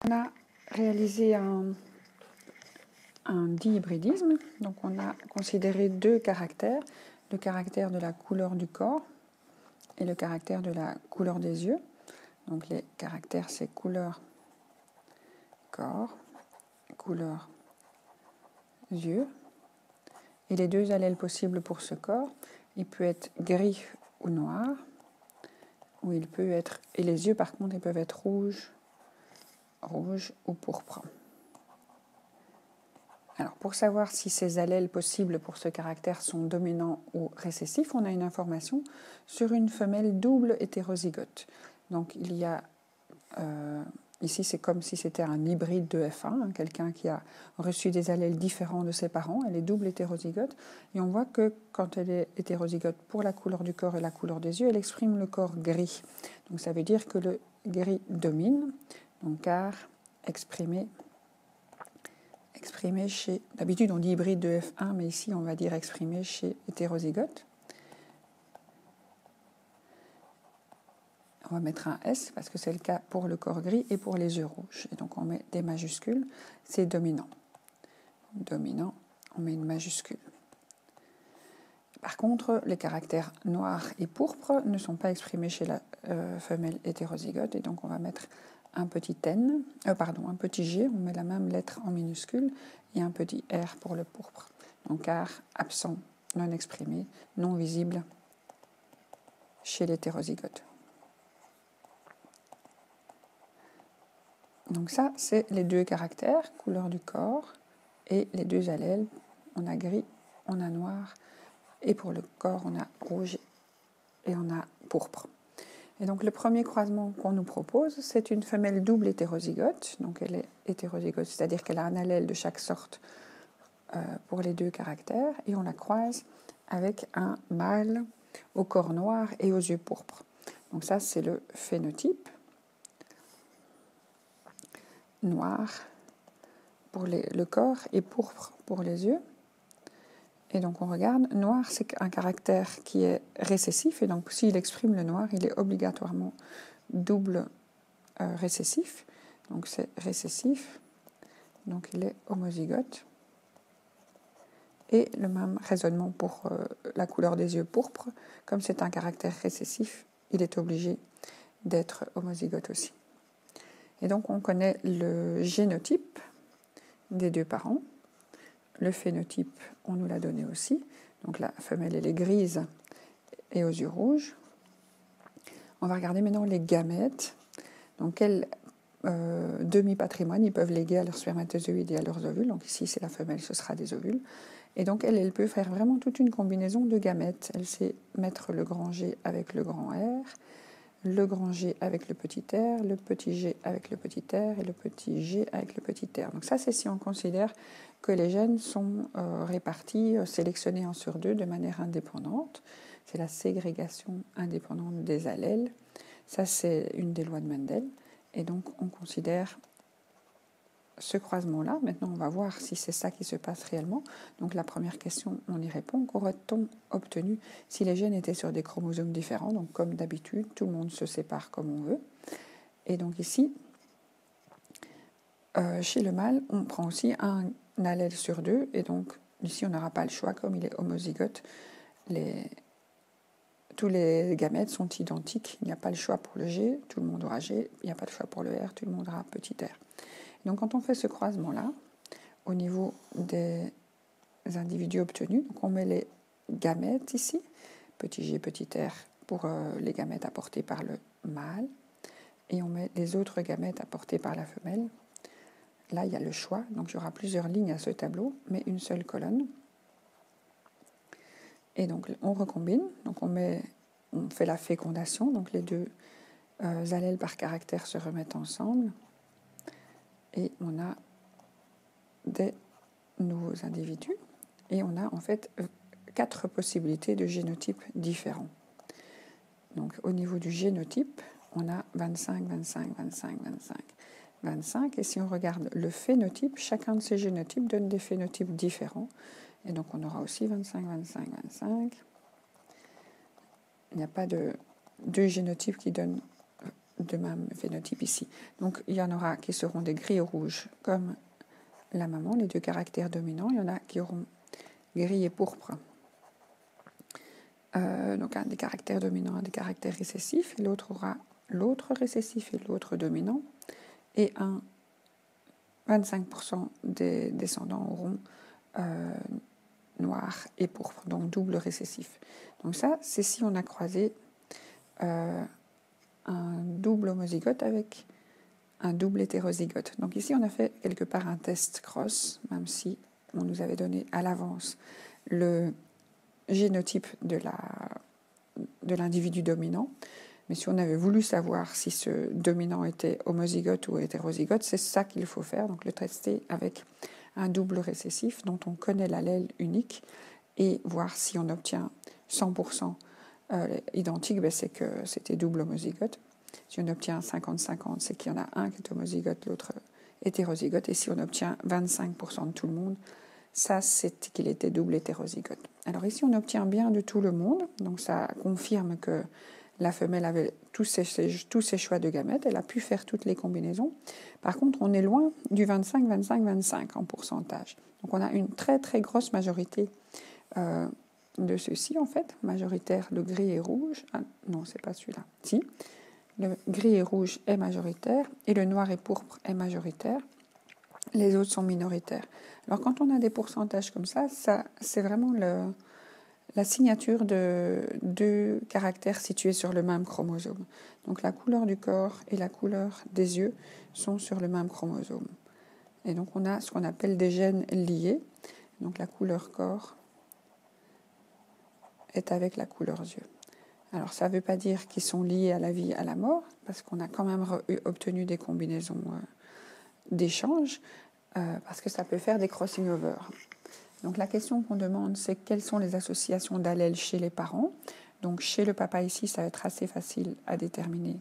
On a réalisé un dihybridisme, donc on a considéré deux caractères, le caractère de la couleur du corps et le caractère de la couleur des yeux. Donc les caractères, c'est couleur corps, couleur yeux. Et les deux allèles possibles pour ce corps, il peut être gris ou noir, ou il peut être, et les yeux par contre, ils peuvent être rouges ou pourpre. Alors, pour savoir si ces allèles possibles pour ce caractère sont dominants ou récessifs, on a une information sur une femelle double hétérozygote. Donc, il y a, ici c'est comme si c'était un hybride de F1, quelqu'un qui a reçu des allèles différents de ses parents, elle est double hétérozygote, et on voit que quand elle est hétérozygote pour la couleur du corps et la couleur des yeux, elle exprime le corps gris. Donc, ça veut dire que le gris domine, donc car exprimé chez, d'habitude on dit hybride de F1, mais ici on va dire exprimé chez hétérozygote. On va mettre un S parce que c'est le cas pour le corps gris et pour les yeux rouges. Et donc on met des majuscules, c'est dominant. Dominant, on met une majuscule. Par contre, les caractères noir et pourpre ne sont pas exprimés chez la femelle hétérozygote, et donc on va mettre un petit N, un petit G, on met la même lettre en minuscule, et un petit R pour le pourpre. Donc car absent, non exprimé, non visible chez l'hétérozygote. Donc ça, c'est les deux caractères, couleur du corps, et les deux allèles. On a gris, on a noir, et pour le corps, on a rouge et on a pourpre. Et donc le premier croisement qu'on nous propose, c'est une femelle double hétérozygote. Donc elle est hétérozygote, c'est-à-dire qu'elle a un allèle de chaque sorte pour les deux caractères, et on la croise avec un mâle au corps noir et aux yeux pourpres. Donc ça, c'est le phénotype. Noir pour le corps et pourpre pour les yeux. Et donc on regarde, noir c'est un caractère qui est récessif, et donc s'il exprime le noir, il est obligatoirement double récessif. Donc c'est récessif, donc il est homozygote. Et le même raisonnement pour la couleur des yeux pourpres, comme c'est un caractère récessif, il est obligé d'être homozygote aussi. Et donc on connaît le génotype des deux parents. Le phénotype, on nous l'a donné aussi. Donc la femelle, elle est grise et aux yeux rouges. On va regarder maintenant les gamètes. Donc quel demi-patrimoine ils peuvent léguer à leurs spermatozoïdes et à leurs ovules. Donc ici, c'est la femelle, ce sera des ovules. Et donc elle peut faire vraiment toute une combinaison de gamètes. Elle sait mettre le grand G avec le grand R, le grand G avec le petit R, le petit G avec le petit R et le petit G avec le petit R. Donc ça, c'est si on considère que les gènes sont répartis, sélectionnés 1 sur 2 de manière indépendante. C'est la ségrégation indépendante des allèles. Ça, c'est une des lois de Mendel. Et donc, on considère ce croisement-là. Maintenant, on va voir si c'est ça qui se passe réellement. Donc, la première question, on y répond. Qu'aurait-on obtenu si les gènes étaient sur des chromosomes différents? Donc, comme d'habitude, tout le monde se sépare comme on veut. Et donc ici, chez le mâle, on prend aussi un allèle sur 2. Et donc, ici, on n'aura pas le choix. Comme il est homozygote, tous les gamètes sont identiques. Il n'y a pas le choix pour le G, tout le monde aura G. Il n'y a pas le choix pour le R, tout le monde aura petit R. Donc quand on fait ce croisement-là, au niveau des individus obtenus, donc on met les gamètes ici, petit G, petit R, pour les gamètes apportés par le mâle, et on met les autres gamètes apportés par la femelle. Là, il y a le choix, donc il y aura plusieurs lignes à ce tableau, mais une seule colonne. Et donc on recombine, donc on fait la fécondation, donc les deux allèles par caractère se remettent ensemble, et on a des nouveaux individus, et on a en fait 4 possibilités de génotypes différents. Donc au niveau du génotype, on a 25, 25, 25, 25, 25, et si on regarde le phénotype, chacun de ces génotypes donne des phénotypes différents, et donc on aura aussi 25, 25, 25. Il n'y a pas de deux génotypes qui donnent de même phénotype ici. Donc il y en aura qui seront des gris et rouges comme la maman, les deux caractères dominants. Il y en a qui auront gris et pourpre. Donc un des caractères dominants, un des caractères récessifs, et l'autre aura l'autre récessif et l'autre dominant, et 25% des descendants auront noir et pourpre, donc double récessif. Donc ça, c'est si on a croisé un double homozygote avec un double hétérozygote. Donc ici, on a fait quelque part un test cross, même si on nous avait donné à l'avance le génotype de l'individu dominant. Mais si on avait voulu savoir si ce dominant était homozygote ou hétérozygote, c'est ça qu'il faut faire, donc le tester avec un double récessif dont on connaît l'allèle unique et voir si on obtient 100% identique, c'est que c'était double homozygote. Si on obtient 50-50, c'est qu'il y en a un qui est homozygote, l'autre hétérozygote. Et si on obtient 25% de tout le monde, ça c'est qu'il était double hétérozygote. Alors ici on obtient bien de tout le monde, donc ça confirme que la femelle avait tous ses choix de gamètes, elle a pu faire toutes les combinaisons. Par contre, on est loin du 25-25-25 en pourcentage. Donc on a une très très grosse majorité de ceux-ci en fait, majoritaire le gris et rouge. Ah, non, c'est pas celui-là. Si, le gris et rouge est majoritaire et le noir et pourpre est majoritaire. Les autres sont minoritaires. Alors quand on a des pourcentages comme ça c'est vraiment la signature de deux caractères situés sur le même chromosome. Donc la couleur du corps et la couleur des yeux sont sur le même chromosome. Et donc on a ce qu'on appelle des gènes liés. Donc la couleur corps est avec la couleur yeux. Alors ça ne veut pas dire qu'ils sont liés à la vie, à la mort, parce qu'on a quand même obtenu des combinaisons d'échange, parce que ça peut faire des crossing over. Donc la question qu'on demande, c'est quelles sont les associations d'allèles chez les parents. Donc chez le papa ici, ça va être assez facile à déterminer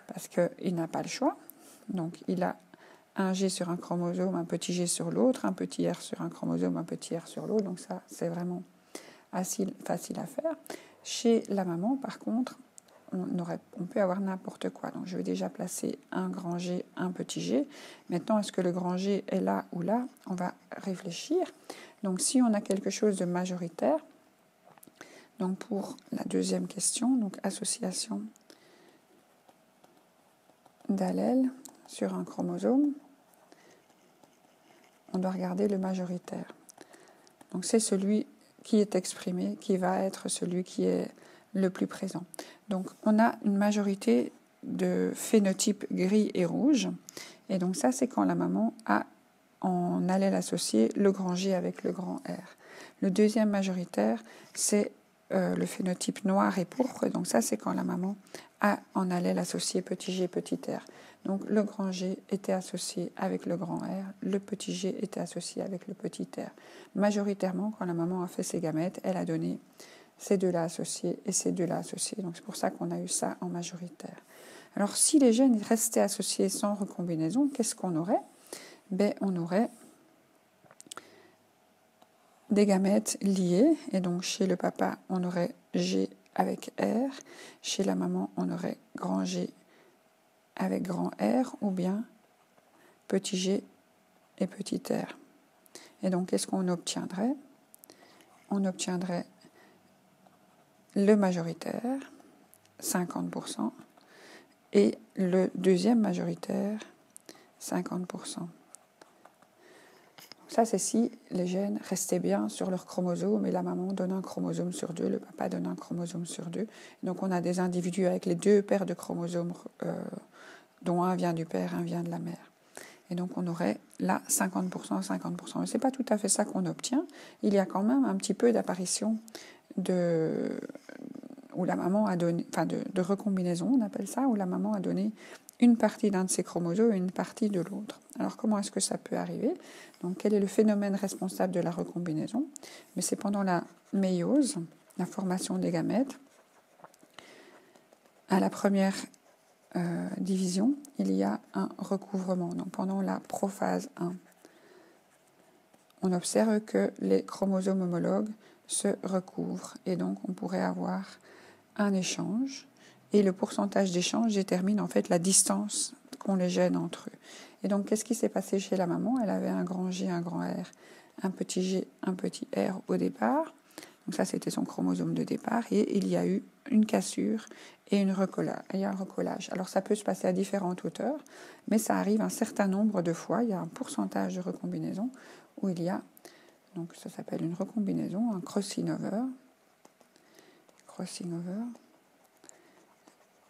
parce qu'il n'a pas le choix. Donc il a un G sur un chromosome, un petit G sur l'autre, un petit R sur un chromosome, un petit R sur l'autre. Donc ça, c'est vraiment assez facile à faire. Chez la maman, par contre, on peut avoir n'importe quoi. Donc je vais déjà placer un grand G, un petit G. Maintenant, est-ce que le grand G est là ou là? On va réfléchir. Donc si on a quelque chose de majoritaire, donc pour la deuxième question, donc association d'allèles sur un chromosome, on doit regarder le majoritaire. Donc c'est celui qui est exprimé, qui va être celui qui est le plus présent. Donc on a une majorité de phénotypes gris et rouge, et donc ça c'est quand la maman a en allèle associé le grand G avec le grand R. Le deuxième majoritaire, c'est le phénotype noir et pourpre, donc ça c'est quand la maman a en allèle associé petit g, petit r. Donc le grand G était associé avec le grand R, le petit g était associé avec le petit r. Majoritairement, quand la maman a fait ses gamètes, elle a donné ces deux-là associés et ces deux-là associés. Donc c'est pour ça qu'on a eu ça en majoritaire. Alors si les gènes restaient associés sans recombinaison, qu'est-ce qu'on aurait? On aurait des gamètes liées, et donc chez le papa, on aurait G avec R, chez la maman, on aurait grand G avec grand R, ou bien petit G et petit R. Et donc, qu'est-ce qu'on obtiendrait? On obtiendrait le majoritaire, 50%, et le deuxième majoritaire, 50%. Ça, c'est si les gènes restaient bien sur leur chromosome et la maman donne un chromosome sur deux, le papa donne un chromosome sur deux. Donc, on a des individus avec les deux paires de chromosomes, dont un vient du père, un vient de la mère. Et donc, on aurait là 50%, 50%. Mais ce n'est pas tout à fait ça qu'on obtient. Il y a quand même un petit peu d'apparition où la maman a donné, de recombinaison, on appelle ça, où la maman a donné une partie d'un de ses chromosomes et une partie de l'autre. Alors comment est-ce que ça peut arriver? Donc quel est le phénomène responsable de la recombinaison? Mais c'est pendant la méiose, la formation des gamètes. À la première division, il y a un recouvrement. Donc pendant la prophase 1, on observe que les chromosomes homologues se recouvrent et donc on pourrait avoir un échange Et le pourcentage d'échange détermine en fait la distance qu'ont les gènes entre eux. Et donc, qu'est-ce qui s'est passé chez la maman? Elle avait un grand G, un grand R, un petit G, un petit R au départ. Donc ça, c'était son chromosome de départ. Et il y a eu une cassure et un recollage. Alors, ça peut se passer à différentes hauteurs, mais ça arrive un certain nombre de fois. Il y a un pourcentage de recombinaison où il y a, donc ça s'appelle une recombinaison, un crossing over.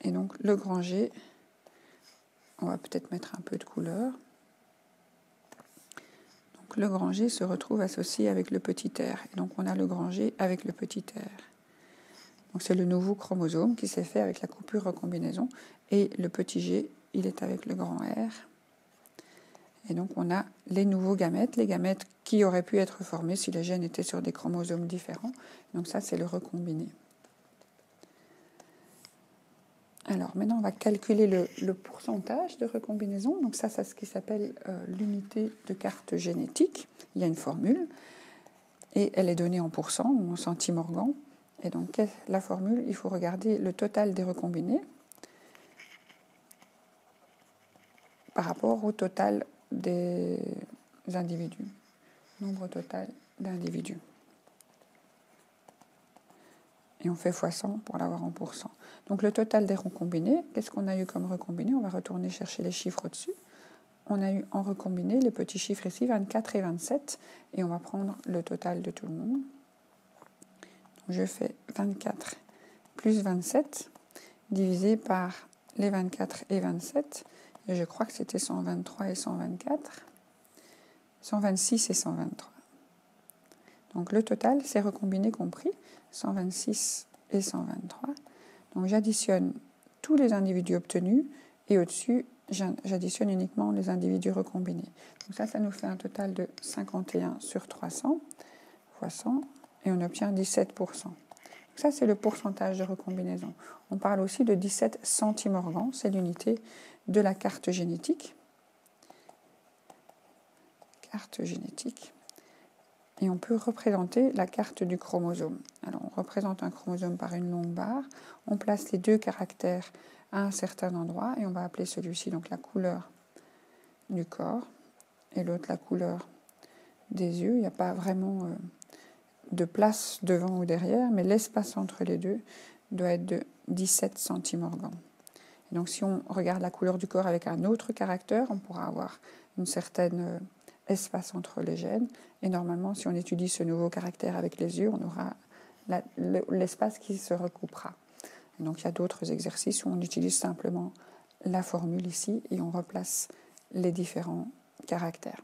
Et donc, le grand G, on va peut-être mettre un peu de couleur. Donc, le grand G se retrouve associé avec le petit R. Et donc, on a le grand G avec le petit R. Donc, c'est le nouveau chromosome qui s'est fait avec la coupure recombinaison. Et le petit G, il est avec le grand R. Et donc, on a les nouveaux gamètes, les gamètes qui auraient pu être formés si les gènes étaient sur des chromosomes différents. Donc, ça, c'est le recombiné. Alors, maintenant, on va calculer le pourcentage de recombinaison. Donc, ça, c'est ce qui s'appelle l'unité de carte génétique. Il y a une formule, et elle est donnée en pourcents ou en centimorgans. Et donc, la formule, il faut regarder le total des recombinés par rapport au total des individus, nombre total d'individus. Et on fait fois 100 pour l'avoir en pourcents. Donc le total des recombinés, qu'est-ce qu'on a eu comme recombinés? On va retourner chercher les chiffres au-dessus. On a eu en recombiné les petits chiffres ici, 24 et 27, et on va prendre le total de tout le monde. Donc je fais 24 plus 27 divisé par les 24 et 27, et je crois que c'était 123 et 124, 126 et 123. Donc le total, c'est recombiné compris, 126 et 123. Donc j'additionne tous les individus obtenus et au-dessus, j'additionne uniquement les individus recombinés. Donc ça nous fait un total de 51 sur 300 fois 100 et on obtient 17%. Donc ça, c'est le pourcentage de recombinaison. On parle aussi de 17 centimorgans, c'est l'unité de la carte génétique. Carte génétique. Et on peut représenter la carte du chromosome. Alors, on représente un chromosome par une longue barre. On place les deux caractères à un certain endroit et on va appeler celui-ci donc la couleur du corps et l'autre la couleur des yeux. Il n'y a pas vraiment de place devant ou derrière, mais l'espace entre les deux doit être de 17 centimorgans. Et donc, si on regarde la couleur du corps avec un autre caractère, on pourra avoir une certaine espace entre les gènes. Et normalement, si on étudie ce nouveau caractère avec les yeux, on aura l'espace qui se recoupera. Et donc, il y a d'autres exercices où on utilise simplement la formule ici et on replace les différents caractères.